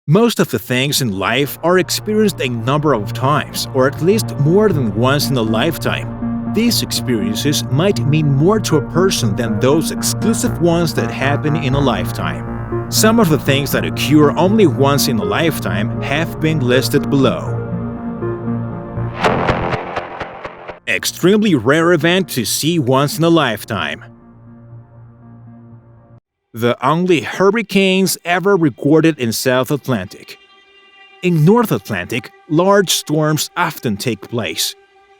Most of the things in life are experienced a number of times, or at least more than once in a lifetime. These experiences might mean more to a person than those exclusive ones that happen in a lifetime. Some of the things that occur only once in a lifetime have been listed below. Extremely rare event to see once in a lifetime. The only hurricanes ever recorded in South Atlantic. In North Atlantic, large storms often take place.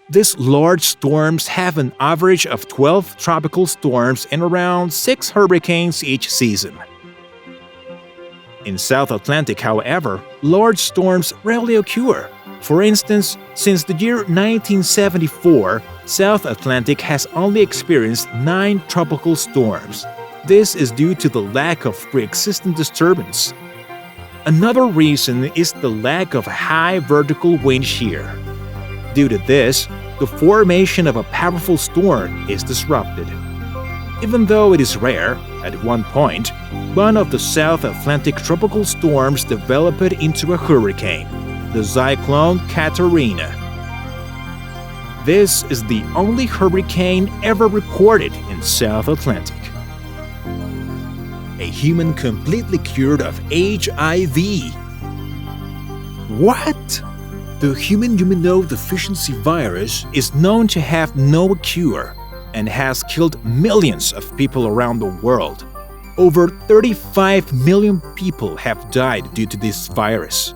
These large storms have an average of 12 tropical storms and around 6 hurricanes each season. In South Atlantic, however, large storms rarely occur. For instance, since the year 1974, South Atlantic has only experienced 9 tropical storms. This is due to the lack of pre-existing disturbance. Another reason is the lack of high vertical wind shear. Due to this, the formation of a powerful storm is disrupted. Even though it is rare, at one point, one of the South Atlantic tropical storms developed into a hurricane, the Cyclone Katrina. This is the only hurricane ever recorded in South Atlantic. A human completely cured of HIV. What? The human immunodeficiency virus is known to have no cure and has killed millions of people around the world. Over 35 million people have died due to this virus.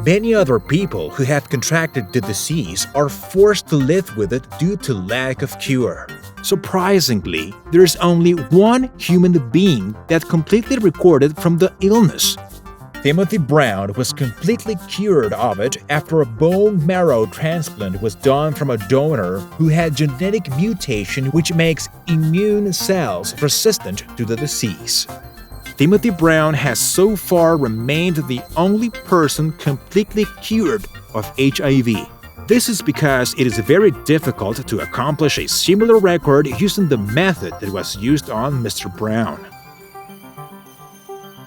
Many other people who have contracted the disease are forced to live with it due to lack of cure. Surprisingly, there is only one human being that completely recovered from the illness. Timothy Brown was completely cured of it after a bone marrow transplant was done from a donor who had genetic mutation which makes immune cells resistant to the disease. Timothy Brown has so far remained the only person completely cured of HIV. This is because it is very difficult to accomplish a similar record using the method that was used on Mr. Brown.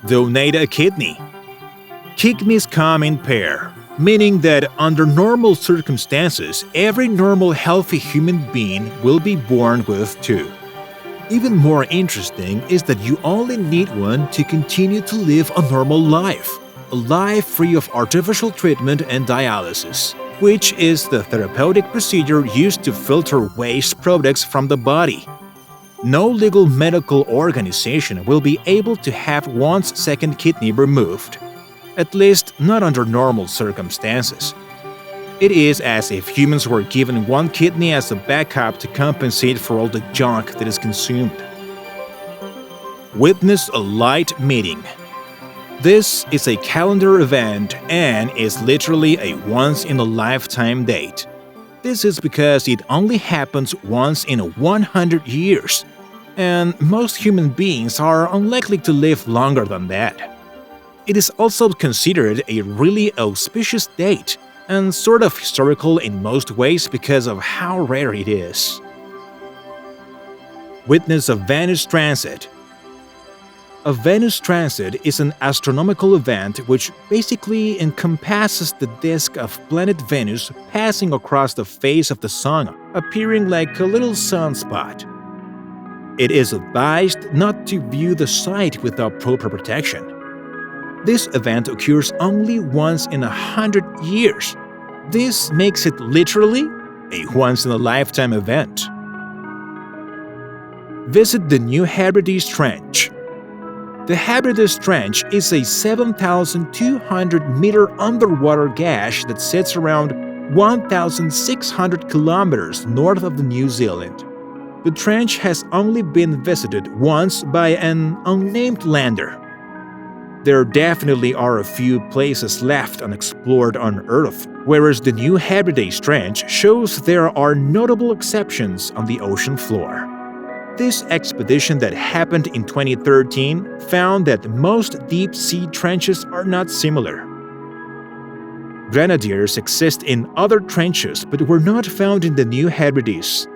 Donate a kidney. Kidneys come in pair, meaning that under normal circumstances, every normal healthy human being will be born with two. Even more interesting is that you only need one to continue to live a normal life, a life free of artificial treatment and dialysis, which is the therapeutic procedure used to filter waste products from the body. No legal medical organization will be able to have one's second kidney removed, at least not under normal circumstances. It is as if humans were given one kidney as a backup to compensate for all the junk that is consumed. Witness a light meeting. This is a calendar event and is literally a once-in-a-lifetime date. This is because it only happens once in 100 years, and most human beings are unlikely to live longer than that. It is also considered a really auspicious date, and sort of historical in most ways because of how rare it is. Witness a Venus transit. A Venus transit is an astronomical event which basically encompasses the disk of planet Venus passing across the face of the Sun, appearing like a little sunspot. It is advised not to view the sight without proper protection. This event occurs only once in 100 years. This makes it literally a once-in-a-lifetime event. Visit the New Hebrides Trench. The Hebrides Trench is a 7,200-meter underwater gash that sits around 1,600 kilometers north of New Zealand. The trench has only been visited once by an unnamed lander. There definitely are a few places left unexplored on Earth, whereas the New Hebrides Trench shows there are notable exceptions on the ocean floor. This expedition that happened in 2013 found that most deep-sea trenches are not similar. Grenadiers exist in other trenches but were not found in the New Hebrides,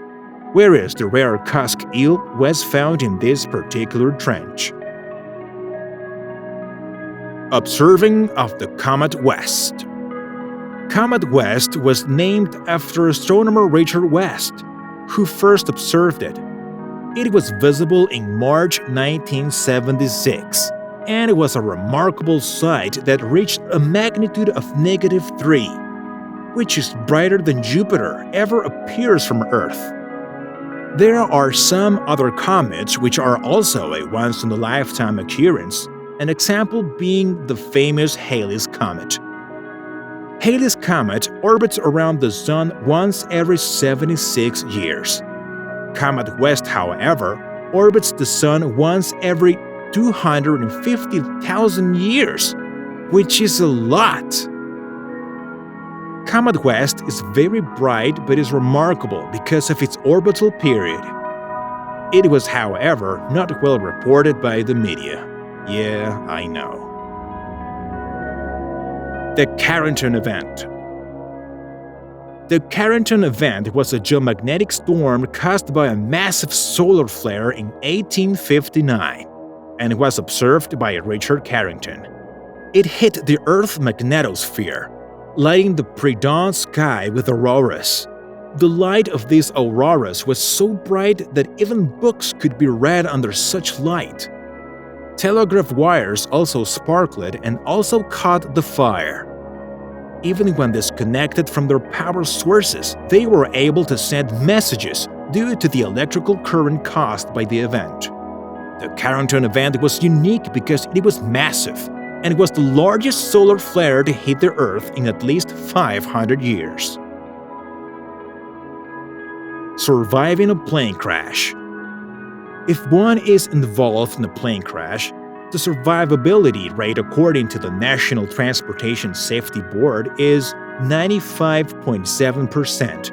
whereas the rare cusk eel was found in this particular trench. Observing of the Comet West. Comet West was named after astronomer Richard West, who first observed it. It was visible in March 1976, and it was a remarkable sight that reached a magnitude of -3, which is brighter than Jupiter ever appears from Earth. There are some other comets which are also a once-in-a-lifetime occurrence, an example being the famous Halley's Comet. Halley's Comet orbits around the Sun once every 76 years. Comet West, however, orbits the Sun once every 250,000 years, which is a lot. Comet West is very bright but is remarkable because of its orbital period. It was, however, not well reported by the media. Yeah, I know. The Carrington Event. The Carrington Event was a geomagnetic storm caused by a massive solar flare in 1859, and it was observed by Richard Carrington. It hit the Earth's magnetosphere, lighting the pre-dawn sky with auroras. The light of these auroras was so bright that even books could be read under such light. Telegraph wires also sparkled and also caught the fire. Even when disconnected from their power sources, they were able to send messages due to the electrical current caused by the event. The Carrington Event was unique because it was massive, and it was the largest solar flare to hit the Earth in at least 500 years. Surviving a plane crash. If one is involved in a plane crash, the survivability rate according to the National Transportation Safety Board is 95.7%.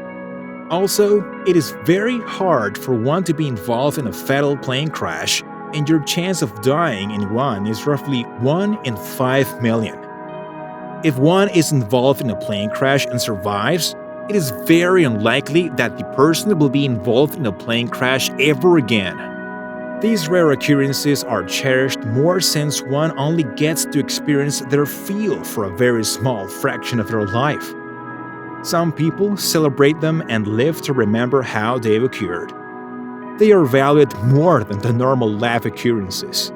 Also, it is very hard for one to be involved in a fatal plane crash, and your chance of dying in one is roughly 1 in 5 million. If one is involved in a plane crash and survives, it is very unlikely that the person will be involved in a plane crash ever again. These rare occurrences are cherished more since one only gets to experience their feel for a very small fraction of their life. Some people celebrate them and live to remember how they occurred. They are valued more than the normal life occurrences.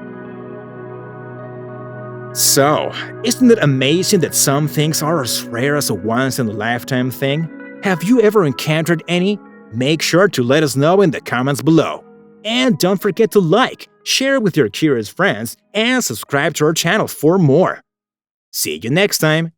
So, isn't it amazing that some things are as rare as a once-in-a-lifetime thing? Have you ever encountered any? Make sure to let us know in the comments below. And don't forget to like, share with your curious friends, and subscribe to our channel for more. See you next time!